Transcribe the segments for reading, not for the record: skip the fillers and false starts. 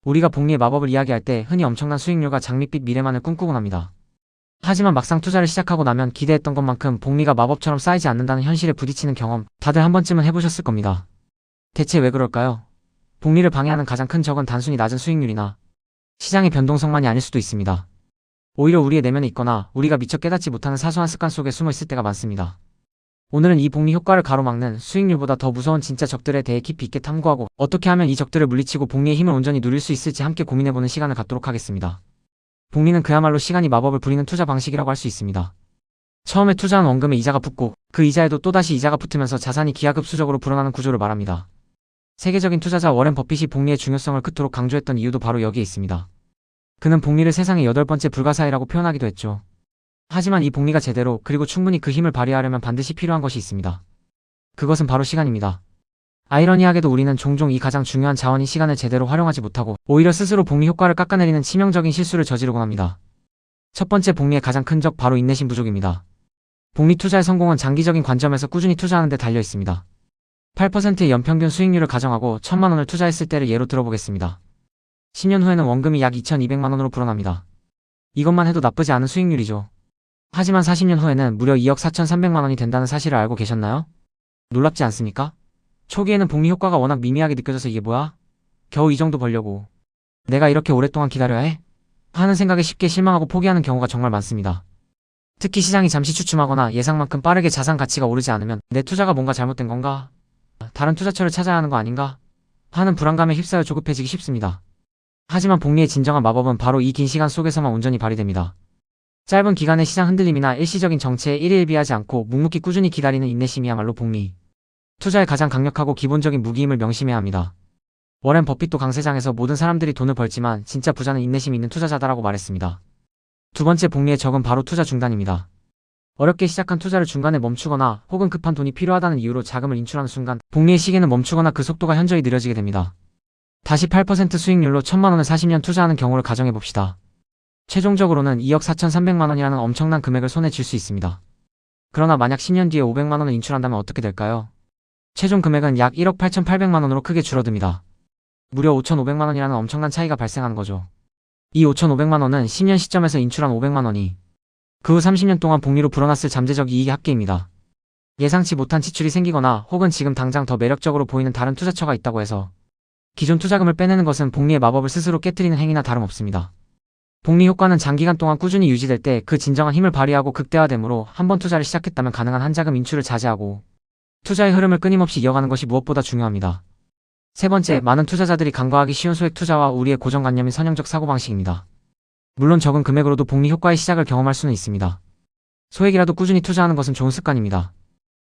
우리가 복리의 마법을 이야기할 때 흔히 엄청난 수익률과 장밋빛 미래만을 꿈꾸곤 합니다. 하지만 막상 투자를 시작하고 나면 기대했던 것만큼 복리가 마법처럼 쌓이지 않는다는 현실에 부딪히는 경험 다들 한 번쯤은 해보셨을 겁니다. 대체 왜 그럴까요? 복리를 방해하는 가장 큰 적은 단순히 낮은 수익률이나 시장의 변동성만이 아닐 수도 있습니다. 오히려 우리의 내면에 있거나 우리가 미처 깨닫지 못하는 사소한 습관 속에 숨어 있을 때가 많습니다. 오늘은 이 복리 효과를 가로막는 수익률보다 더 무서운 진짜 적들에 대해 깊이 있게 탐구하고 어떻게 하면 이 적들을 물리치고 복리의 힘을 온전히 누릴 수 있을지 함께 고민해보는 시간을 갖도록 하겠습니다. 복리는 그야말로 시간이 마법을 부리는 투자 방식이라고 할 수 있습니다. 처음에 투자한 원금에 이자가 붙고 그 이자에도 또다시 이자가 붙으면서 자산이 기하급수적으로 불어나는 구조를 말합니다. 세계적인 투자자 워렌 버핏이 복리의 중요성을 그토록 강조했던 이유도 바로 여기에 있습니다. 그는 복리를 세상의 8번째 불가사의라고 표현하기도 했죠. 하지만 이 복리가 제대로 그리고 충분히 그 힘을 발휘하려면 반드시 필요한 것이 있습니다. 그것은 바로 시간입니다. 아이러니하게도 우리는 종종 이 가장 중요한 자원인 시간을 제대로 활용하지 못하고 오히려 스스로 복리 효과를 깎아내리는 치명적인 실수를 저지르곤 합니다. 첫 번째 복리의 가장 큰 적 바로 인내심 부족입니다. 복리 투자의 성공은 장기적인 관점에서 꾸준히 투자하는 데 달려 있습니다. 8%의 연평균 수익률을 가정하고 1,000만 원을 투자했을 때를 예로 들어보겠습니다. 10년 후에는 원금이 약 2,200만 원으로 불어납니다. 이것만 해도 나쁘지 않은 수익률이죠. 하지만 40년 후에는 무려 2억 4,300만 원이 된다는 사실을 알고 계셨나요? 놀랍지 않습니까? 초기에는 복리 효과가 워낙 미미하게 느껴져서 이게 뭐야? 겨우 이 정도 벌려고 내가 이렇게 오랫동안 기다려야 해? 하는 생각에 쉽게 실망하고 포기하는 경우가 정말 많습니다. 특히 시장이 잠시 주춤하거나 예상만큼 빠르게 자산 가치가 오르지 않으면 내 투자가 뭔가 잘못된 건가? 다른 투자처를 찾아야 하는 거 아닌가? 하는 불안감에 휩싸여 조급해지기 쉽습니다. 하지만 복리의 진정한 마법은 바로 이 긴 시간 속에서만 온전히 발휘됩니다. 짧은 기간의 시장 흔들림이나 일시적인 정체에 일희일비하지 않고 묵묵히 꾸준히 기다리는 인내심이야말로 복리 투자의 가장 강력하고 기본적인 무기임을 명심해야 합니다. 워렌 버핏도 강세장에서 모든 사람들이 돈을 벌지만 진짜 부자는 인내심이 있는 투자자다라고 말했습니다. 두 번째 복리의 적은 바로 투자 중단입니다. 어렵게 시작한 투자를 중간에 멈추거나 혹은 급한 돈이 필요하다는 이유로 자금을 인출하는 순간 복리의 시계는 멈추거나 그 속도가 현저히 느려지게 됩니다. 다시 8% 수익률로 1,000만 원을 40년 투자하는 경우를 가정해봅시다. 최종적으로는 2억 4,300만 원이라는 엄청난 금액을 손에 쥘 수 있습니다. 그러나 만약 10년 뒤에 500만 원을 인출한다면 어떻게 될까요? 최종 금액은 약 1억 8,800만 원으로 크게 줄어듭니다. 무려 5,500만 원이라는 엄청난 차이가 발생하는 거죠. 이 5,500만 원은 10년 시점에서 인출한 500만 원이 그 후 30년 동안 복리로 불어났을 잠재적 이익의 합계입니다. 예상치 못한 지출이 생기거나 혹은 지금 당장 더 매력적으로 보이는 다른 투자처가 있다고 해서 기존 투자금을 빼내는 것은 복리의 마법을 스스로 깨트리는 행위나 다름없습니다. 복리 효과는 장기간 동안 꾸준히 유지될 때 그 진정한 힘을 발휘하고 극대화되므로 한번 투자를 시작했다면 가능한 한자금 인출을 자제하고 투자의 흐름을 끊임없이 이어가는 것이 무엇보다 중요합니다. 세 번째, 많은 투자자들이 간과하기 쉬운 소액 투자와 우리의 고정관념인 선형적 사고방식입니다. 물론 적은 금액으로도 복리 효과의 시작을 경험할 수는 있습니다. 소액이라도 꾸준히 투자하는 것은 좋은 습관입니다.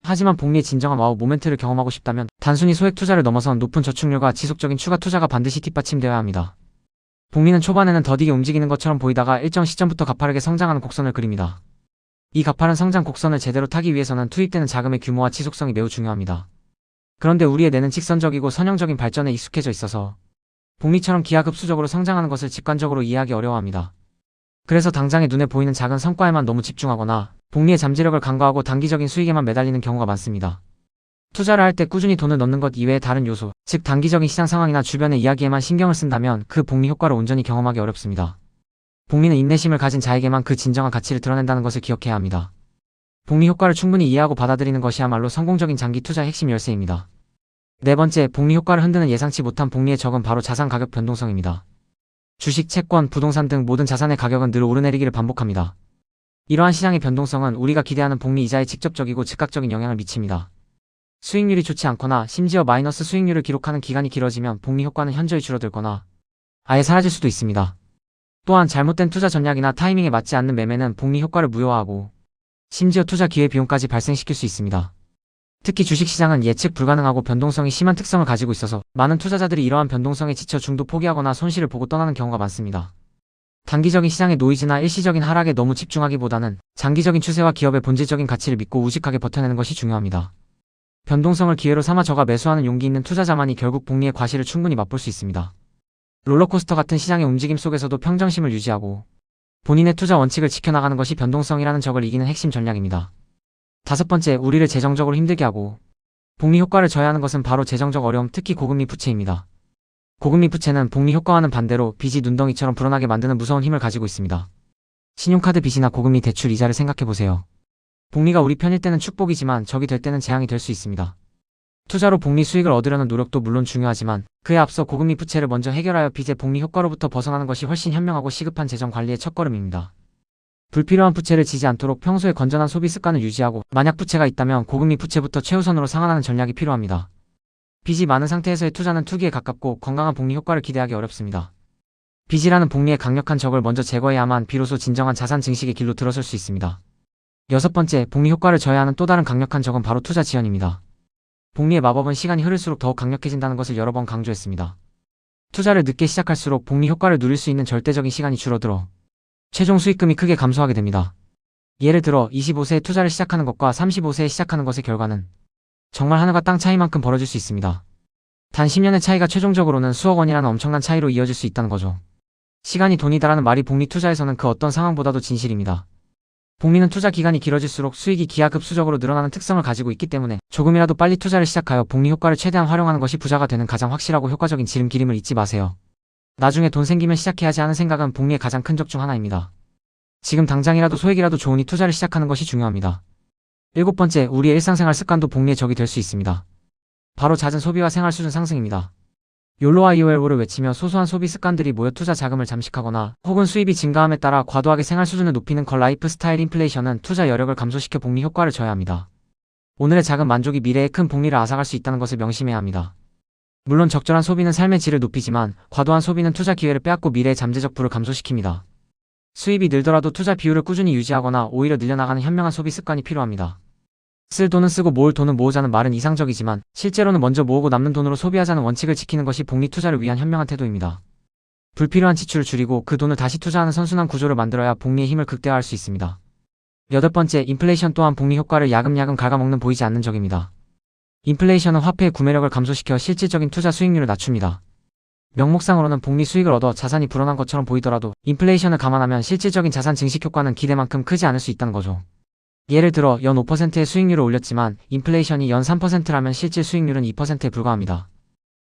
하지만 복리의 진정한 와우 모멘트를 경험하고 싶다면 단순히 소액 투자를 넘어선 높은 저축률과 지속적인 추가 투자가 반드시 뒷받침되어야 합니다. 복리는 초반에는 더디게 움직이는 것처럼 보이다가 일정 시점부터 가파르게 성장하는 곡선을 그립니다. 이 가파른 성장 곡선을 제대로 타기 위해서는 투입되는 자금의 규모와 지속성이 매우 중요합니다. 그런데 우리의 뇌는 직선적이고 선형적인 발전에 익숙해져 있어서 복리처럼 기하급수적으로 성장하는 것을 직관적으로 이해하기 어려워합니다. 그래서 당장의 눈에 보이는 작은 성과에만 너무 집중하거나 복리의 잠재력을 간과하고 단기적인 수익에만 매달리는 경우가 많습니다. 투자를 할 때 꾸준히 돈을 넣는 것 이외의 다른 요소, 즉 단기적인 시장 상황이나 주변의 이야기에만 신경을 쓴다면 그 복리 효과를 온전히 경험하기 어렵습니다. 복리는 인내심을 가진 자에게만 그 진정한 가치를 드러낸다는 것을 기억해야 합니다. 복리 효과를 충분히 이해하고 받아들이는 것이야말로 성공적인 장기 투자의 핵심 열쇠입니다. 네 번째, 복리 효과를 흔드는 예상치 못한 복리의 적은 바로 자산 가격 변동성입니다. 주식, 채권, 부동산 등 모든 자산의 가격은 늘 오르내리기를 반복합니다. 이러한 시장의 변동성은 우리가 기대하는 복리 이자에 직접적이고 즉각적인 영향을 미칩니다. 수익률이 좋지 않거나 심지어 마이너스 수익률을 기록하는 기간이 길어지면 복리 효과는 현저히 줄어들거나 아예 사라질 수도 있습니다. 또한 잘못된 투자 전략이나 타이밍에 맞지 않는 매매는 복리 효과를 무효화하고 심지어 투자 기회 비용까지 발생시킬 수 있습니다. 특히 주식시장은 예측 불가능하고 변동성이 심한 특성을 가지고 있어서 많은 투자자들이 이러한 변동성에 지쳐 중도 포기하거나 손실을 보고 떠나는 경우가 많습니다. 단기적인 시장의 노이즈나 일시적인 하락에 너무 집중하기보다는 장기적인 추세와 기업의 본질적인 가치를 믿고 우직하게 버텨내는 것이 중요합니다. 변동성을 기회로 삼아 저가 매수하는 용기 있는 투자자만이 결국 복리의 과실을 충분히 맛볼 수 있습니다. 롤러코스터 같은 시장의 움직임 속에서도 평정심을 유지하고 본인의 투자 원칙을 지켜나가는 것이 변동성이라는 적을 이기는 핵심 전략입니다. 다섯 번째, 우리를 재정적으로 힘들게 하고 복리 효과를 저해하는 것은 바로 재정적 어려움, 특히 고금리 부채입니다. 고금리 부채는 복리 효과와는 반대로 빚이 눈덩이처럼 불어나게 만드는 무서운 힘을 가지고 있습니다. 신용카드 빚이나 고금리 대출 이자를 생각해보세요. 복리가 우리 편일 때는 축복이지만 적이 될 때는 재앙이 될 수 있습니다. 투자로 복리 수익을 얻으려는 노력도 물론 중요하지만 그에 앞서 고금리 부채를 먼저 해결하여 빚의 복리 효과로부터 벗어나는 것이 훨씬 현명하고 시급한 재정 관리의 첫걸음입니다. 불필요한 부채를 지지 않도록 평소에 건전한 소비 습관을 유지하고 만약 부채가 있다면 고금리 부채부터 최우선으로 상환하는 전략이 필요합니다. 빚이 많은 상태에서의 투자는 투기에 가깝고 건강한 복리 효과를 기대하기 어렵습니다. 빚이라는 복리의 강력한 적을 먼저 제거해야만 비로소 진정한 자산 증식의 길로 들어설 수 있습니다. 여섯 번째, 복리 효과를 저해하는 또 다른 강력한 적은 바로 투자 지연입니다. 복리의 마법은 시간이 흐를수록 더욱 강력해진다는 것을 여러 번 강조했습니다. 투자를 늦게 시작할수록 복리 효과를 누릴 수 있는 절대적인 시간이 줄어들어 최종 수익금이 크게 감소하게 됩니다. 예를 들어 25세에 투자를 시작하는 것과 35세에 시작하는 것의 결과는 정말 하늘과 땅 차이만큼 벌어질 수 있습니다. 단 10년의 차이가 최종적으로는 수억 원이라는 엄청난 차이로 이어질 수 있다는 거죠. 시간이 돈이다라는 말이 복리 투자에서는 그 어떤 상황보다도 진실입니다. 복리는 투자 기간이 길어질수록 수익이 기하급수적으로 늘어나는 특성을 가지고 있기 때문에 조금이라도 빨리 투자를 시작하여 복리 효과를 최대한 활용하는 것이 부자가 되는 가장 확실하고 효과적인 지름길임을 잊지 마세요. 나중에 돈 생기면 시작해야지 하는 생각은 복리의 가장 큰 적 중 하나입니다. 지금 당장이라도 소액이라도 좋으니 투자를 시작하는 것이 중요합니다. 일곱 번째, 우리의 일상생활 습관도 복리의 적이 될 수 있습니다. 바로 잦은 소비와 생활 수준 상승입니다. 욜로와 이오엘오를 외치며 소소한 소비 습관들이 모여 투자 자금을 잠식하거나 혹은 수입이 증가함에 따라 과도하게 생활 수준을 높이는 걸 라이프 스타일 인플레이션은 투자 여력을 감소시켜 복리 효과를 저해합니다. 오늘의 작은 만족이 미래의 큰 복리를 앗아갈 수 있다는 것을 명심해야 합니다. 물론 적절한 소비는 삶의 질을 높이지만 과도한 소비는 투자 기회를 빼앗고 미래의 잠재적 부를 감소시킵니다. 수입이 늘더라도 투자 비율을 꾸준히 유지하거나 오히려 늘려나가는 현명한 소비 습관이 필요합니다. 쓸 돈은 쓰고 모을 돈은 모으자는 말은 이상적이지만 실제로는 먼저 모으고 남는 돈으로 소비하자는 원칙을 지키는 것이 복리 투자를 위한 현명한 태도입니다. 불필요한 지출을 줄이고 그 돈을 다시 투자하는 선순환 구조를 만들어야 복리의 힘을 극대화할 수 있습니다. 여덟 번째, 인플레이션 또한 복리 효과를 야금야금 갉아먹는 보이지 않는 적입니다. 인플레이션은 화폐의 구매력을 감소시켜 실질적인 투자 수익률을 낮춥니다. 명목상으로는 복리 수익을 얻어 자산이 불어난 것처럼 보이더라도 인플레이션을 감안하면 실질적인 자산 증식 효과는 기대만큼 크지 않을 수 있다는 거죠. 예를 들어 연 5%의 수익률을 올렸지만 인플레이션이 연 3%라면 실질 수익률은 2%에 불과합니다.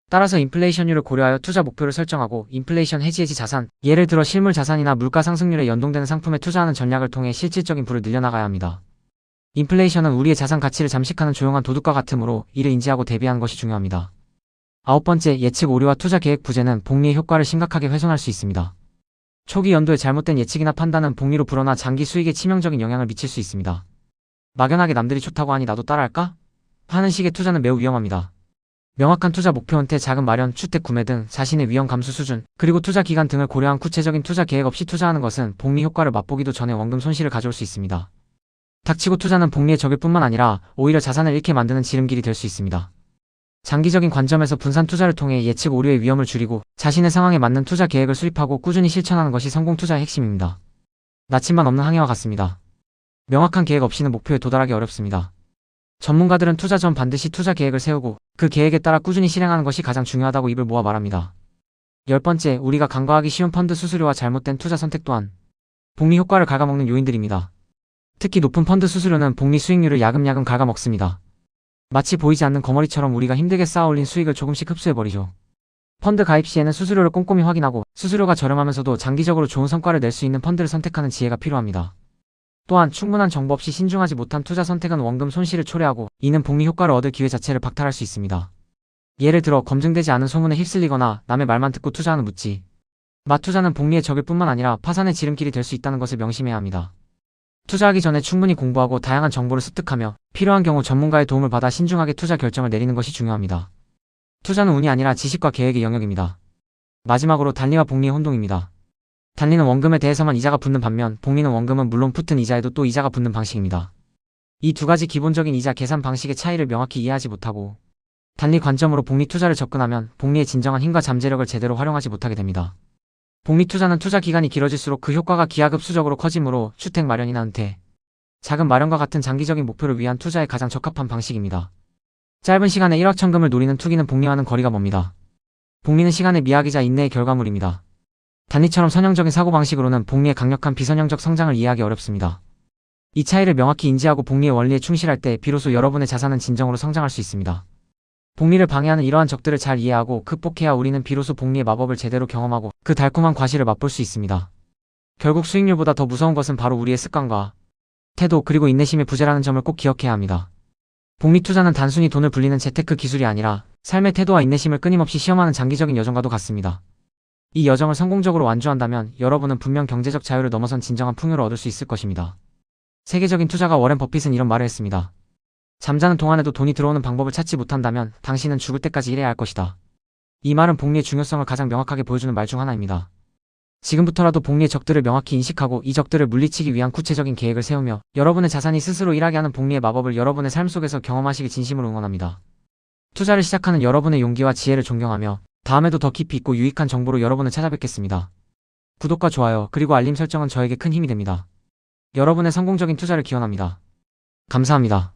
따라서 인플레이션율을 고려하여 투자 목표를 설정하고 인플레이션 해지 자산, 예를 들어 실물 자산이나 물가 상승률에 연동되는 상품에 투자하는 전략을 통해 실질적인 부를 늘려나가야 합니다. 인플레이션은 우리의 자산 가치를 잠식하는 조용한 도둑과 같으므로 이를 인지하고 대비하는 것이 중요합니다. 아홉 번째, 예측 오류와 투자 계획 부재는 복리의 효과를 심각하게 훼손할 수 있습니다. 초기 연도의 잘못된 예측이나 판단은 복리로 불어나 장기 수익에 치명적인 영향을 미칠 수 있습니다. 막연하게 남들이 좋다고 하니 나도 따라할까? 하는 식의 투자는 매우 위험합니다. 명확한 투자 목표 은퇴, 자금 마련, 주택 구매 등 자신의 위험 감수 수준, 그리고 투자 기간 등을 고려한 구체적인 투자 계획 없이 투자하는 것은 복리 효과를 맛보기도 전에 원금 손실을 가져올 수 있습니다. 닥치고 투자는 복리의 적일 뿐만 아니라 오히려 자산을 잃게 만드는 지름길이 될 수 있습니다. 장기적인 관점에서 분산 투자를 통해 예측 오류의 위험을 줄이고 자신의 상황에 맞는 투자 계획을 수립하고 꾸준히 실천하는 것이 성공 투자의 핵심입니다. 나침반 없는 항해와 같습니다. 명확한 계획 없이는 목표에 도달하기 어렵습니다. 전문가들은 투자 전 반드시 투자 계획을 세우고 그 계획에 따라 꾸준히 실행하는 것이 가장 중요하다고 입을 모아 말합니다. 열 번째, 우리가 간과하기 쉬운 펀드 수수료와 잘못된 투자 선택 또한 복리 효과를 갉아먹는 요인들입니다. 특히 높은 펀드 수수료는 복리 수익률을 야금야금 갉아먹습니다. 마치 보이지 않는 거머리처럼 우리가 힘들게 쌓아올린 수익을 조금씩 흡수해버리죠. 펀드 가입 시에는 수수료를 꼼꼼히 확인하고 수수료가 저렴하면서도 장기적으로 좋은 성과를 낼 수 있는 펀드를 선택하는 지혜가 필요합니다. 또한 충분한 정보 없이 신중하지 못한 투자 선택은 원금 손실을 초래하고 이는 복리 효과를 얻을 기회 자체를 박탈할 수 있습니다. 예를 들어 검증되지 않은 소문에 휩쓸리거나 남의 말만 듣고 투자하는 묻지 마 투자는 복리의 적일 뿐만 아니라 파산의 지름길이 될 수 있다는 것을 명심해야 합니다. 투자하기 전에 충분히 공부하고 다양한 정보를 습득하며 필요한 경우 전문가의 도움을 받아 신중하게 투자 결정을 내리는 것이 중요합니다. 투자는 운이 아니라 지식과 계획의 영역입니다. 마지막으로 단리와 복리의 혼동입니다. 단리는 원금에 대해서만 이자가 붙는 반면 복리는 원금은 물론 붙은 이자에도 또 이자가 붙는 방식입니다. 이 두 가지 기본적인 이자 계산 방식의 차이를 명확히 이해하지 못하고 단리 관점으로 복리 투자를 접근하면 복리의 진정한 힘과 잠재력을 제대로 활용하지 못하게 됩니다. 복리 투자는 투자 기간이 길어질수록 그 효과가 기하급수적으로 커지므로 주택 마련이나 은퇴, 자금 마련과 같은 장기적인 목표를 위한 투자에 가장 적합한 방식입니다. 짧은 시간에 일확천금을 노리는 투기는 복리와는 거리가 멉니다. 복리는 시간의 미학이자 인내의 결과물입니다. 단리처럼 선형적인 사고방식으로는 복리의 강력한 비선형적 성장을 이해하기 어렵습니다. 이 차이를 명확히 인지하고 복리의 원리에 충실할 때 비로소 여러분의 자산은 진정으로 성장할 수 있습니다. 복리를 방해하는 이러한 적들을 잘 이해하고 극복해야 우리는 비로소 복리의 마법을 제대로 경험하고 그 달콤한 과실을 맛볼 수 있습니다. 결국 수익률보다 더 무서운 것은 바로 우리의 습관과 태도 그리고 인내심의 부재라는 점을 꼭 기억해야 합니다. 복리 투자는 단순히 돈을 불리는 재테크 기술이 아니라 삶의 태도와 인내심을 끊임없이 시험하는 장기적인 여정과도 같습니다. 이 여정을 성공적으로 완주한다면 여러분은 분명 경제적 자유를 넘어선 진정한 풍요를 얻을 수 있을 것입니다. 세계적인 투자가 워렌 버핏은 이런 말을 했습니다. 잠자는 동안에도 돈이 들어오는 방법을 찾지 못한다면 당신은 죽을 때까지 일해야 할 것이다. 이 말은 복리의 중요성을 가장 명확하게 보여주는 말 중 하나입니다. 지금부터라도 복리의 적들을 명확히 인식하고 이 적들을 물리치기 위한 구체적인 계획을 세우며 여러분의 자산이 스스로 일하게 하는 복리의 마법을 여러분의 삶 속에서 경험하시길 진심으로 응원합니다. 투자를 시작하는 여러분의 용기와 지혜를 존경하며 다음에도 더 깊이 있고 유익한 정보로 여러분을 찾아뵙겠습니다. 구독과 좋아요 그리고 알림 설정은 저에게 큰 힘이 됩니다. 여러분의 성공적인 투자를 기원합니다. 감사합니다.